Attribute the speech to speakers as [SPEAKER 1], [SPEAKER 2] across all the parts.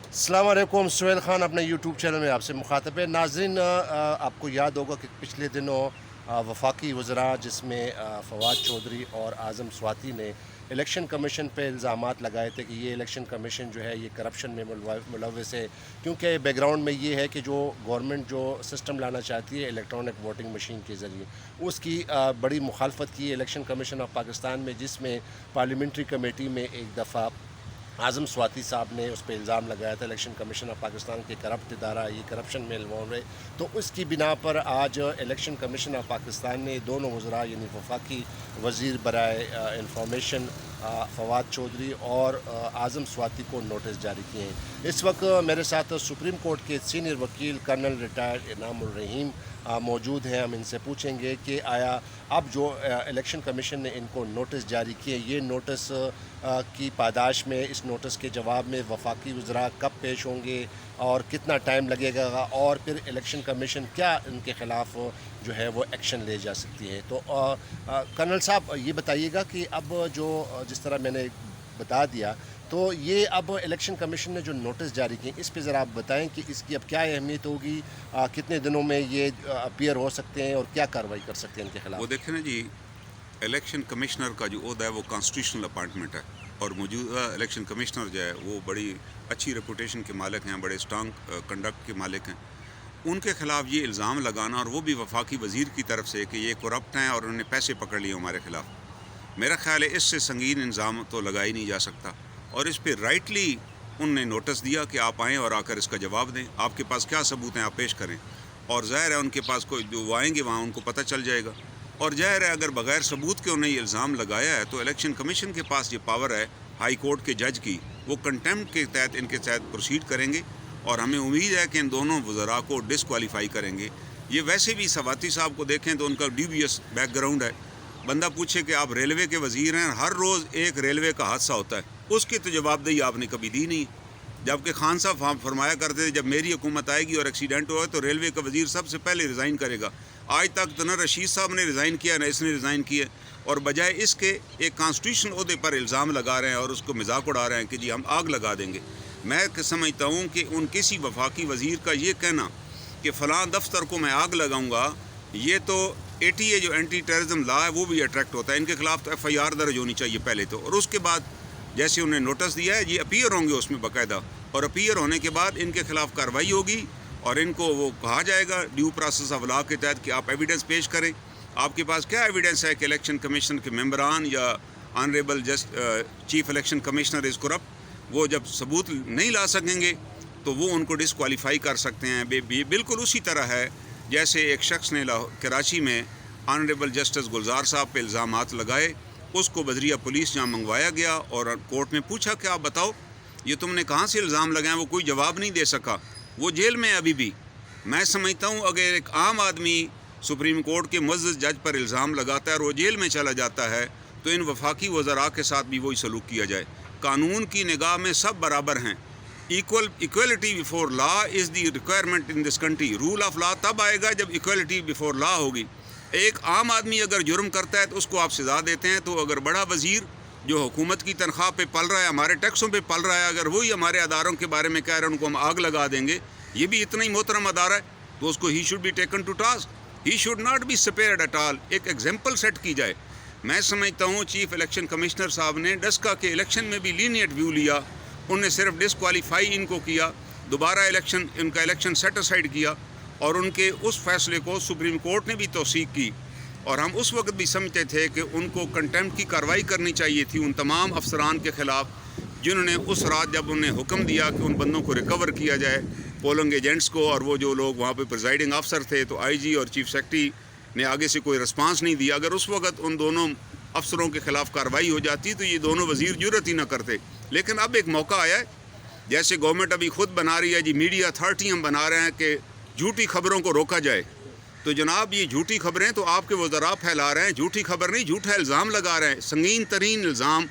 [SPEAKER 1] السلام علیکم، سہیل خان اپنے یوٹیوب چینل میں آپ سے مخاطب ہے۔ ناظرین، آپ کو یاد ہوگا کہ پچھلے دنوں وفاقی وزراء جس میں فواد چودھری اور اعظم سواتی نے الیکشن کمیشن پہ الزامات لگائے تھے کہ یہ الیکشن کمیشن جو ہے یہ کرپشن میں ملوث ہے، کیونکہ بیک گراؤنڈ میں یہ ہے کہ جو گورنمنٹ جو سسٹم لانا چاہتی ہے الیکٹرانک ووٹنگ مشین کے ذریعے، اس کی بڑی مخالفت کی الیکشن کمیشن آف پاکستان میں، جس میں پارلیمنٹری کمیٹی میں ایک دفعہ اعظم سواتی صاحب نے اس پہ الزام لگایا تھا الیکشن کمیشن آف پاکستان کے کرپٹ ادارہ یہ کرپشن میں انوالو ہے۔ تو اس کی بنا پر آج الیکشن کمیشن آف پاکستان نے دونوں وزراء یعنی وفاقی وزیر برائے انفارمیشن فواد چودھری اور اعظم سواتی کو نوٹس جاری کیے ہیں۔ اس وقت میرے ساتھ سپریم کورٹ کے سینئر وکیل کرنل ریٹائرڈ انعام الرحیم موجود ہیں۔ ہم ان سے پوچھیں گے کہ آیا اب جو الیکشن کمیشن نے ان کو نوٹس جاری کیے، یہ نوٹس کی پاداش میں، اس نوٹس کے جواب میں وفاقی وزراء کب پیش ہوں گے اور کتنا ٹائم لگے گا، اور پھر الیکشن کمیشن کیا ان کے خلاف جو ہے وہ ایکشن لے جا سکتی ہے؟ تو کرنل صاحب یہ بتائیے گا کہ اب جو جس طرح میں نے بتا دیا، تو یہ اب الیکشن کمیشن نے جو نوٹس جاری کیے اس پہ ذرا آپ بتائیں کہ اس کی اب کیا اہمیت ہوگی، کتنے دنوں میں یہ اپیئر ہو سکتے ہیں اور کیا کارروائی کر سکتے ہیں ان کے خلاف؟
[SPEAKER 2] وہ دیکھیں نا جی، الیکشن کمشنر کا جو عہدہ ہے وہ کانسٹیٹیوشنل اپائنٹمنٹ ہے، اور موجودہ الیکشن کمشنر جو ہے وہ بڑی اچھی ریپوٹیشن کے مالک ہیں، بڑے اسٹرانگ کنڈکٹ کے مالک ہیں۔ ان کے خلاف یہ الزام لگانا، اور وہ بھی وفاقی وزیر کی طرف سے کہ یہ کرپٹ ہیں اور انہوں نے پیسے پکڑ لیے ہمارے خلاف، میرا خیال ہے اس سے سنگین الزام تو لگا ہی نہیں جا سکتا۔ اور اس پہ رائٹلی ان نے نوٹس دیا کہ آپ آئیں اور آ کر اس کا جواب دیں، آپ کے پاس کیا ثبوت ہیں آپ پیش کریں، اور ظاہر ہے ان کے پاس کوئی جو آئیں گے وہاں ان کو پتہ چل جائے گا۔ اور ظاہر ہے اگر بغیر ثبوت کے انہیں یہ الزام لگایا ہے تو الیکشن کمیشن کے پاس یہ پاور ہے ہائی کورٹ کے جج کی، وہ کنٹیمپٹ کے تحت ان کے تحت پروسیڈ کریں گے، اور ہمیں امید ہے کہ ان دونوں وزراء کو ڈسکوالیفائی کریں گے۔ یہ ویسے بھی سواتی صاحب کو دیکھیں تو ان کا ڈیویس بیک گراؤنڈ ہے، بندہ پوچھے کہ آپ ریلوے کے وزیر ہیں، ہر روز ایک ریلوے کا حادثہ ہوتا ہے، اس کی تو جواب دہی آپ نے کبھی دی نہیں، جبکہ خان صاحب فرمایا کرتے تھے جب میری حکومت آئے گی اور ایکسیڈنٹ ہوا تو ریلوے کا وزیر سب سے پہلے ریزائن کرے گا۔ آج تک تو نہ رشید صاحب نے ریزائن کیا نہ اس نے ریزائن کیا، اور بجائے اس کے ایک کانسٹیٹیوشن عہدے پر الزام لگا رہے ہیں اور اس کو مذاق اڑا رہے ہیں کہ جی ہم آگ لگا دیں گے۔ میں سمجھتا ہوں کہ ان کسی وفاقی وزیر کا یہ کہنا کہ فلاں دفتر کو میں آگ لگاؤں گا، یہ تو ATA جو اینٹی ٹیررزم لا ہے وہ بھی اٹریکٹ ہوتا ہے، ان کے خلاف تو FIR درج ہونی چاہیے پہلے تو، اور اس کے بعد جیسے انہیں نوٹس دیا ہے یہ اپیئر ہوں گے اس میں باقاعدہ، اور اپیئر ہونے کے بعد ان کے خلاف کارروائی ہوگی، اور ان کو وہ کہا جائے گا ڈیو پروسیس آف لا کے تحت کہ آپ ایویڈنس پیش کریں۔ آپ کے پاس کیا ایویڈنس ہے کہ الیکشن کمیشن کے ممبران یا honourable chief election commissioner is corrupt? وہ جب ثبوت نہیں لا سکیں گے تو وہ ان کو ڈسکوالیفائی کر سکتے ہیں۔ بالکل اسی طرح ہے جیسے ایک شخص نے کراچی میں آنریبل جسٹس گلزار صاحب پہ الزامات لگائے، اس کو بذریعہ پولیس جہاں منگوایا گیا اور کورٹ میں پوچھا کہ آپ بتاؤ یہ تم نے کہاں سے الزام لگائے، وہ کوئی جواب نہیں دے سکا، وہ جیل میں ابھی بھی۔ میں سمجھتا ہوں اگر ایک عام آدمی سپریم کورٹ کے معزز جج پر الزام لگاتا ہے اور وہ جیل میں چلا جاتا ہے تو ان وفاقی وزراء کے ساتھ بھی وہی سلوک کیا جائے۔ قانون کی نگاہ میں سب برابر ہیں، equality before law is the requirement in this country. Rule of law تب آئے گا جب ایکویلٹی بیفور لا ہوگی۔ ایک عام آدمی اگر جرم کرتا ہے تو اس کو آپ سزا دیتے ہیں، تو اگر بڑا وزیر جو حکومت کی تنخواہ پہ پل رہا ہے، ہمارے ٹیکسوں پہ پل رہا ہے، اگر وہی ہمارے اداروں کے بارے میں کہہ رہے ہیں ان کو ہم آگ لگا دیں گے، یہ بھی اتنا ہی محترم ادارہ ہے، تو اس کو he should be taken to task, he should not be spared at all. ایک ایگزامپل سیٹ کی جائے۔ میں سمجھتا ہوں چیف الیکشن کمشنر صاحب نے ڈسکا کے الیکشن میں بھی لینیٹ ویو لیا، انہوں نے صرف ڈسکوالیفائی ان کو کیا، دوبارہ ان کا الیکشن سیٹ اسائڈ کیا، اور ان کے اس فیصلے کو سپریم کورٹ نے بھی توثیق کی، اور ہم اس وقت بھی سمجھتے تھے کہ ان کو کنٹیمپٹ کی کارروائی کرنی چاہیے تھی ان تمام افسران کے خلاف جنہوں نے اس رات جب انہیں حکم دیا کہ ان بندوں کو ریکور کیا جائے، پولنگ ایجنٹس کو، اور وہ جو لوگ وہاں پہ پریزائڈنگ افسر تھے، تو IG اور چیف سیکرٹری نے آگے سے کوئی رسپانس نہیں دیا۔ اگر اس وقت ان دونوں افسروں کے خلاف کارروائی ہو جاتی تو یہ دونوں وزیر جرت ہی نہ کرتے۔ لیکن اب ایک موقع آیا ہے، جیسے گورنمنٹ ابھی خود بنا رہی ہے جی میڈیا اتھارٹی ہم بنا رہے ہیں کہ جھوٹی خبروں کو روکا جائے، تو جناب یہ جھوٹی خبریں تو آپ کے وزراء پھیلا رہے ہیں، جھوٹی خبر نہیں، جھوٹا الزام لگا رہے ہیں، سنگین ترین الزام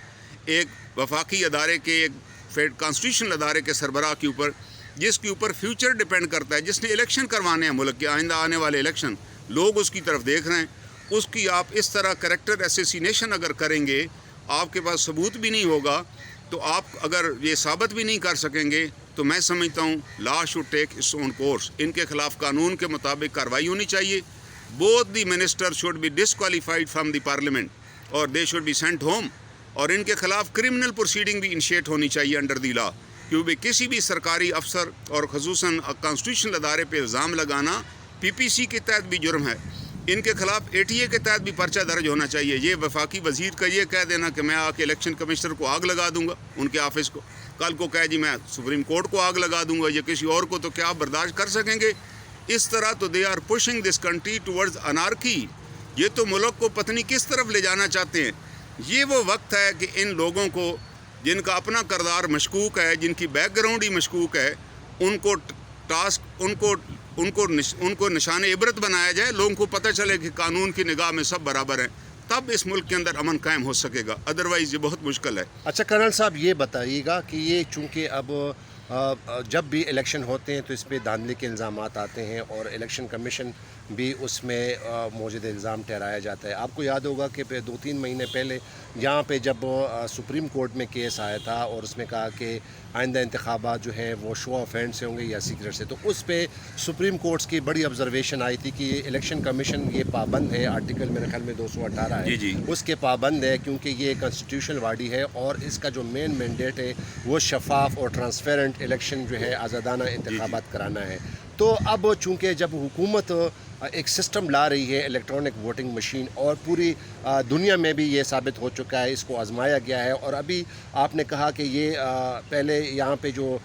[SPEAKER 2] ایک وفاقی ادارے کے، ایک کانسٹیٹیوشنل ادارے کے سربراہ کے اوپر، جس کے اوپر فیوچر ڈیپینڈ کرتا ہے، جس نے الیکشن کروانے ہیں ملک کے آئندہ آنے والے الیکشن، لوگ اس کی طرف دیکھ رہے ہیں، اس کی آپ اس طرح کریکٹر اسیسینیشن اگر کریں گے، آپ کے پاس ثبوت بھی نہیں ہوگا، تو آپ اگر یہ ثابت بھی نہیں کر سکیں گے تو میں سمجھتا ہوں law should take its own course. ان کے خلاف قانون کے مطابق کارروائی ہونی چاہیے. Both the minister should be disqualified from the parliament اور they should be sent home. اور ان کے خلاف کرمنل پروسیڈنگ بھی انیشیٹ ہونی چاہیے انڈر دی لا، کیونکہ کسی بھی سرکاری افسر اور خصوصاً کانسٹیٹیوشنل ادارے پہ الزام لگانا PPC کے تحت بھی جرم ہے. ان کے خلاف ATA کے تحت بھی پرچہ درج ہونا چاہیے. یہ وفاقی وزیر کا یہ کہہ دینا کہ میں آ کے الیکشن کمشنر کو آگ لگا دوں گا ان کے آفس کو، کل کو کہے جی میں سپریم کورٹ کو آگ لگا دوں گا یا کسی اور کو، تو کیا آپ برداشت کر سکیں گے؟ اس طرح تو they are pushing this country towards anarchy. یہ تو ملک کو پتہ نہیں کس طرف لے جانا چاہتے ہیں. یہ وہ وقت ہے کہ ان لوگوں کو جن کا اپنا کردار مشکوک ہے، جن کی بیک گراؤنڈ ہی مشکوک ہے، ان کو ٹاسک ان کو نشان عبرت بنایا جائے. لوگوں کو پتہ چلے کہ قانون کی نگاہ میں سب برابر ہیں، تب اس ملک کے اندر امن قائم ہو سکے گا. ادروائز یہ بہت مشکل ہے.
[SPEAKER 1] اچھا کرنل صاحب یہ بتائیے گا کہ یہ چونکہ اب جب بھی الیکشن ہوتے ہیں تو اس پہ دھاندلی کے الزامات آتے ہیں اور الیکشن کمیشن بھی اس میں موجود الزام ٹھہرایا جاتا ہے. آپ کو یاد ہوگا کہ 2-3 مہینے پہلے یہاں پہ جب سپریم کورٹ میں کیس آیا تھا اور اس میں کہا کہ آئندہ انتخابات جو ہیں وہ شو آف ہینڈ سے ہوں گے یا سیکرٹ سے، تو اس پہ سپریم کورٹس کی بڑی آبزرویشن آئی تھی کہ الیکشن کمیشن یہ پابند ہے، آرٹیکل میرے خیال میں 218 ہے
[SPEAKER 2] جی
[SPEAKER 1] اس کے پابند ہے، کیونکہ یہ کانسٹیٹیوشنل باڈی ہے اور اس کا جو مین مینڈیٹ ہے وہ شفاف اور ٹرانسپیرنٹ الیکشن جو ہے آزادانہ انتخابات کرانا ہے. تو اب چونکہ جب حکومت ایک سسٹم لا رہی ہے الیکٹرانک ووٹنگ مشین، اور پوری دنیا میں بھی یہ ثابت ہو چکا ہے، اس کو آزمایا گیا ہے، اور ابھی آپ نے کہا کہ یہ پہلے یہاں پہ جو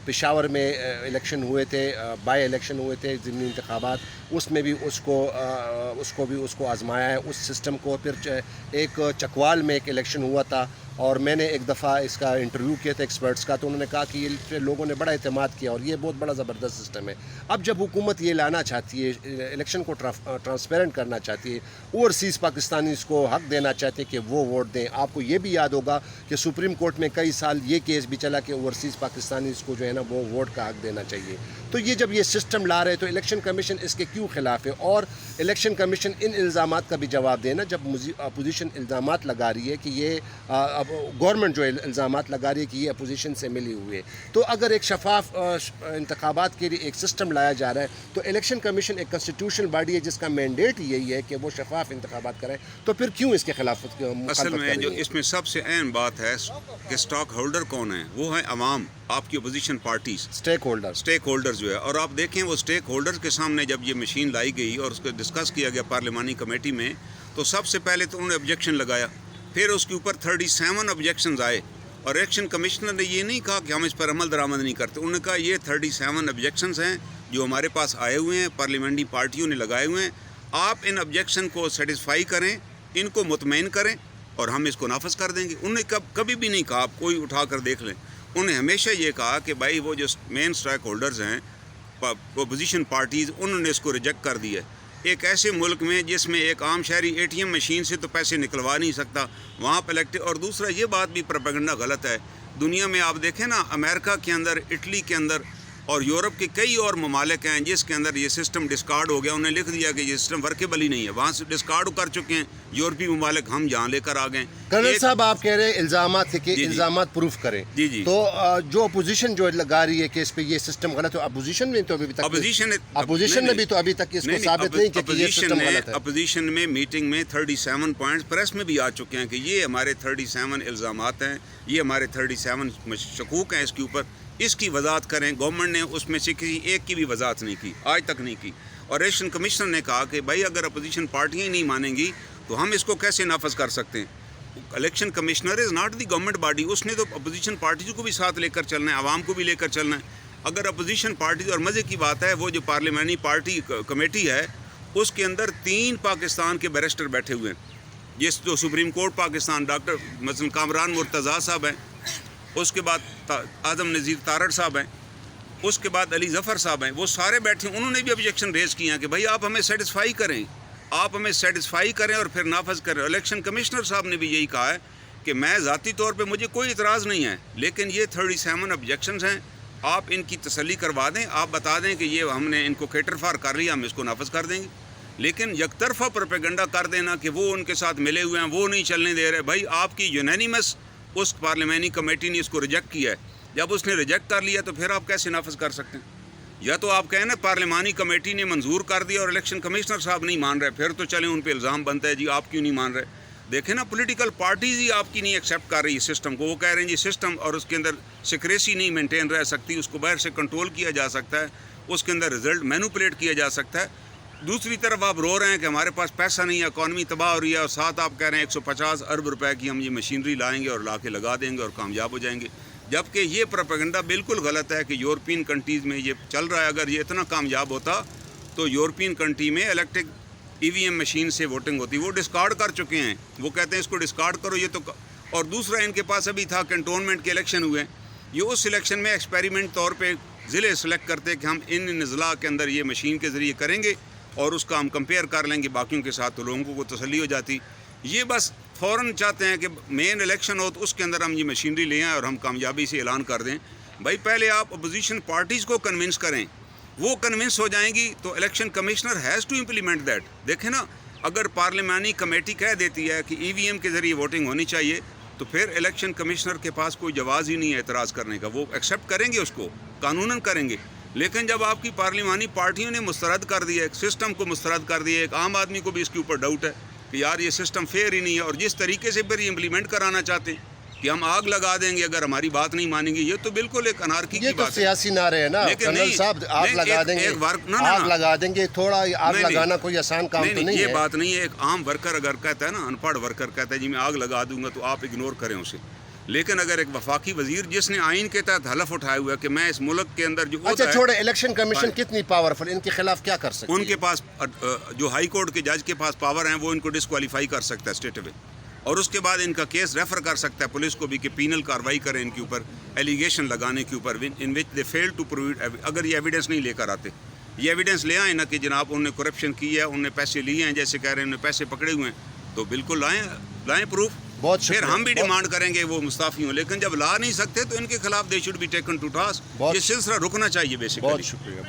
[SPEAKER 1] پشاور میں الیکشن ہوئے تھے، بائی الیکشن ہوئے تھے ضمنی انتخابات، اس میں بھی اس کو آزمایا ہے اس سسٹم کو. پھر ایک چکوال میں ایک الیکشن ہوا تھا اور میں نے ایک دفعہ اس کا انٹرویو کیا تھا ایکسپرٹس کا، تو انہوں نے کہا کہ یہ لوگوں نے بڑا اعتماد کیا اور یہ بہت بڑا زبردست سسٹم ہے. اب جب حکومت یہ لانا چاہتی ہے، الیکشن کو ٹرانسپیرنٹ کرنا چاہتی ہے، اوورسیز پاکستانی اس کو حق دینا چاہتے ہیں کہ وہ ووٹ دیں. آپ کو یہ بھی یاد ہوگا کہ سپریم کورٹ میں کئی سال یہ کیس بھی چلا کہ اوورسیز پاکستانی اس کو جو ہے نا وہ ووٹ کا حق دینا چاہیے. تو یہ جب یہ سسٹم لا رہے تو الیکشن کمیشن اس کے کیوں خلاف ہے؟ اور الیکشن کمیشن ان الزامات کا بھی جواب دینا جب اپوزیشن الزامات لگا رہی ہے کہ یہ گورنمنٹ جو الزامات لگا رہی ہے کہ یہ اپوزیشن سے ملی ہوئی ہے. تو اگر ایک شفاف انتخابات کے لیے ایک سسٹم لایا جا رہا ہے تو الیکشن کمیشن ایک کانسٹیٹیوشنل باڈی ہے جس کا مینڈیٹ یہی ہے کہ وہ شفاف انتخابات کریں، تو پھر کیوں اس کے خلاف
[SPEAKER 2] اصل میں جو اس میں سب سے اہم بات ہے کہ سٹاک ہولڈر کون ہیں؟ وہ ہیں عوام، آپ کی اپوزیشن پارٹیز، اسٹیک ہولڈر جو ہے. اور آپ دیکھیں وہ اسٹیک ہولڈر کے سامنے جب یہ مشین لائی گئی اور اس کو ڈسکس کیا گیا پارلیمانی کمیٹی میں، تو سب سے پہلے تو انہوں نے آبجیکشن لگایا، پھر اس کے اوپر 37 آبجیکشنز آئے اور الیکشن کمشنر نے یہ نہیں کہا کہ ہم اس پر عمل درآمد نہیں کرتے. انہوں نے کہا یہ 37 آبجیکشنز ہیں جو ہمارے پاس آئے ہوئے ہیں، پارلیمنٹری پارٹیوں نے لگائے ہوئے ہیں، آپ ان آبجیکشن کو سیٹسفائی کریں، ان کو مطمئن کریں اور ہم اس کو نافذ کر دیں گے. انہوں نے کبھی بھی نہیں کہا، آپ کوئی اٹھا کر دیکھ لیں، انہوں نے ہمیشہ یہ کہا کہ بھائی وہ جو مین اسٹیک ہولڈرز ہیں اپوزیشن پارٹیز، انہوں نے اس کو ریجیکٹ کر دیا. ایک ایسے ملک میں جس میں ایک عام شہری ATM مشین سے تو پیسے نکلوا نہیں سکتا، وہاں پہ اور دوسرا یہ بات بھی پروپیگنڈا غلط ہے. دنیا میں آپ دیکھیں نا، امریکہ کے اندر، اٹلی کے اندر اور یورپ کے کئی اور ممالک ہیں جس کے اندر یہ سسٹم ڈسکارڈ ہو گیا. انہوں نے لکھ دیا کہ یہ سسٹم ورکیبل ہی نہیں ہے، وہاں سے ڈسکارڈ کر چکے ہیں یورپی ممالک، ہم جہاں لے کر آ گئے.
[SPEAKER 1] کرنل صاحب آپ کہہ رہے ہیں الزامات تھے کہ الزامات پروف کریں، تو جو اپوزیشن جو لگا رہی ہے کہ اس پہ یہ سسٹم غلط ہے، اپوزیشن نے تو ابھی تک ابھی تک اس کو ثابت نہیں کہ یہ سسٹم غلط ہے.
[SPEAKER 2] اپوزیشن میں میٹنگ میں 37 پوائنٹس پریس میں بھی آ چکے ہیں کہ یہ ہمارے 37 الزامات ہیں، یہ ہمارے 37 شکوک ہیں اس کے اوپر، اس کی وضاحت کریں. گورنمنٹ نے اس میں سے کسی ایک کی بھی وضاحت نہیں کی، آج تک نہیں کی. اور الیکشن کمشنر نے کہا کہ بھائی اگر اپوزیشن پارٹیاں ہی نہیں مانیں گی تو ہم اس کو کیسے نافذ کر سکتے ہیں؟ Election commissioner is not the government body, اس نے تو اپوزیشن پارٹیز کو بھی ساتھ لے کر چلنا ہے، عوام کو بھی لے کر چلنا ہے. اگر اپوزیشن پارٹیز، اور مزے کی بات ہے وہ جو پارلیمانی پارٹی کمیٹی ہے اس کے اندر 3 پاکستان کے بیرسٹر بیٹھے ہوئے ہیں، جس جو سپریم کورٹ پاکستان ڈاکٹر مثلا کامران مرتضیٰ صاحب ہیں، اس کے بعد اعظم نذیر تارڑ صاحب ہیں، اس کے بعد علی ظفر صاحب ہیں، وہ سارے بیٹھے ہیں. انہوں نے بھی آبجیکشن ریز کیا ہیں کہ بھائی آپ ہمیں سیٹسفائی کریں اور پھر نافذ کریں. الیکشن کمشنر صاحب نے بھی یہی کہا ہے کہ میں ذاتی طور پہ مجھے کوئی اعتراض نہیں ہے، لیکن یہ 37 آبجیکشنز ہیں، آپ ان کی تسلی کروا دیں، آپ بتا دیں کہ یہ ہم نے ان کو کیٹر فار کر لیا، ہم اس کو نافذ کر دیں گے. لیکن یک طرفہ پروپیگنڈا کر دینا کہ وہ ان کے ساتھ ملے ہوئے ہیں، وہ نہیں چلنے دے رہے. بھائی آپ کی یونینیمس اس پارلیمانی کمیٹی نے اس کو ریجیکٹ کیا ہے. جب اس نے ریجیکٹ کر لیا تو پھر آپ کیسے نافذ کر سکتے ہیں؟ یا تو آپ کہیں نا پارلیمانی کمیٹی نے منظور کر دیا اور الیکشن کمشنر صاحب نہیں مان رہے، پھر تو چلیں ان پہ الزام بنتا ہے جی آپ کیوں نہیں مان رہے. دیکھیں نا پولیٹیکل پارٹیز ہی آپ کی نہیں ایکسیپٹ کر رہی سسٹم کو. وہ کہہ رہے ہیں جی سسٹم اور اس کے اندر سیکریسی نہیں مینٹین رہ سکتی، اس کو باہر سے کنٹرول کیا جا سکتا ہے، اس کے اندر رزلٹ مینوپولیٹ کیا جا سکتا ہے. دوسری طرف آپ رو رہے ہیں کہ ہمارے پاس پیسہ نہیں ہے، اکانومی تباہ ہو رہی ہے، اور ساتھ آپ کہہ رہے ہیں 150 ارب روپے کی ہم یہ مشینری لائیں گے اور لا کے لگا دیں گے اور کامیاب ہو جائیں گے. جبکہ یہ پروپیگنڈا بالکل غلط ہے کہ یورپین کنٹریز میں یہ چل رہا ہے. اگر یہ اتنا کامیاب ہوتا تو یورپین کنٹری میں الیکٹرک EVM مشین سے ووٹنگ ہوتی. وہ ڈسکارڈ کر چکے ہیں، وہ کہتے ہیں اس کو ڈسکارڈ کرو. یہ تو اور دوسرا ان کے پاس ابھی تھا کنٹونمنٹ کے الیکشن ہوئے، یہ اس الیکشن میں ایکسپیریمنٹ طور پہ ضلع سلیکٹ کرتے کہ ہم ان اضلاع کے اندر یہ مشین کے ذریعے کریں گے اور اس کا ہم کمپیئر کر لیں گے باقیوں کے ساتھ، تو لوگوں کو تسلی ہو جاتی. یہ بس فوراً چاہتے ہیں کہ مین الیکشن ہو تو اس کے اندر ہم یہ مشینری لے آئیں اور ہم کامیابی سے اعلان کر دیں. بھائی پہلے آپ اپوزیشن پارٹیز کو کنونس کریں، وہ کنونس ہو جائیں گی تو election commissioner has to implement that. دیکھیں نا اگر پارلیمانی کمیٹی کہہ دیتی ہے کہ EVM کے ذریعے ووٹنگ ہونی چاہیے تو پھر الیکشن کمشنر کے پاس کوئی جواز ہی نہیں ہے اعتراض کرنے کا. وہ ایکسیپٹ کریں گے، اس کو قانوناً کریں گے. لیکن جب آپ کی پارلیمانی پارٹیوں نے مسترد کر دیا، ایک سسٹم کو مسترد کر دیا، ایک عام آدمی کو بھی اس کے اوپر ڈاؤٹ ہے کہ یار یہ سسٹم فیئر ہی نہیں ہے، اور جس طریقے سے پھر یہ امپلیمنٹ کرانا چاہتے ہیں کہ ہم آگ لگا دیں گے اگر ہماری بات نہیں مانیں گے، یہ تو بالکل ایک انارکی کی
[SPEAKER 1] یہ تو
[SPEAKER 2] بات ہے.
[SPEAKER 1] سیاسی نعرے ہیں نا کرنل صاحب، آگ لگا دیں گے، آگ لگا دیں گے. تھوڑا آگ لگانا کوئی آسان کام تو نہیں ہے.
[SPEAKER 2] یہ بات نہیں ہے. ایک عام ورکر اگر کہتا ہے نا، ان پڑھ ورکر کہتا ہے جی میں آگ لگا دوں گا تو آپ اگنور کریں اسے. لیکن اگر ایک وفاقی وزیر جس نے آئین کے تحت حلف اٹھایا ہوا ہے کہ میں اس ملک کے اندر جو
[SPEAKER 1] اچھا چھوڑے، الیکشن کمیشن کتنی پاورفل، ان کے خلاف کیا کر سکتے ہیں؟
[SPEAKER 2] ان کے پاس جو ہائی کورٹ کے جج کے پاس پاور ہیں وہ ان کو ڈسکوالیفائی کر سکتا ہے اسٹیٹ وے، اور اس کے بعد ان کا کیس ریفر کر سکتا ہے پولیس کو بھی کہ پینل کاروائی کریں ان کے اوپر ایلیگیشن لگانے کے اوپر ان وچ دے فیل ٹو پرووائڈ. اگر یہ ایویڈنس نہیں لے کر آتے، یہ ایویڈنس لے آئیں نا کہ جناب انہوں نے کرپشن کی ہے، انہوں نے پیسے لیے ہیں جیسے کہہ رہے ہیں، انہوں نے پیسے پکڑے ہوئے ہیں، تو بالکل لائیں پروف.
[SPEAKER 1] بہت
[SPEAKER 2] پھر ہم بھی ڈیمانڈ کریں گے وہ مستعفی ہوں. لیکن جب لا نہیں سکتے تو ان کے خلاف they should be taken to task. یہ سلسلہ رکنا چاہیے بیسیکلی.
[SPEAKER 1] بہت شکریہ.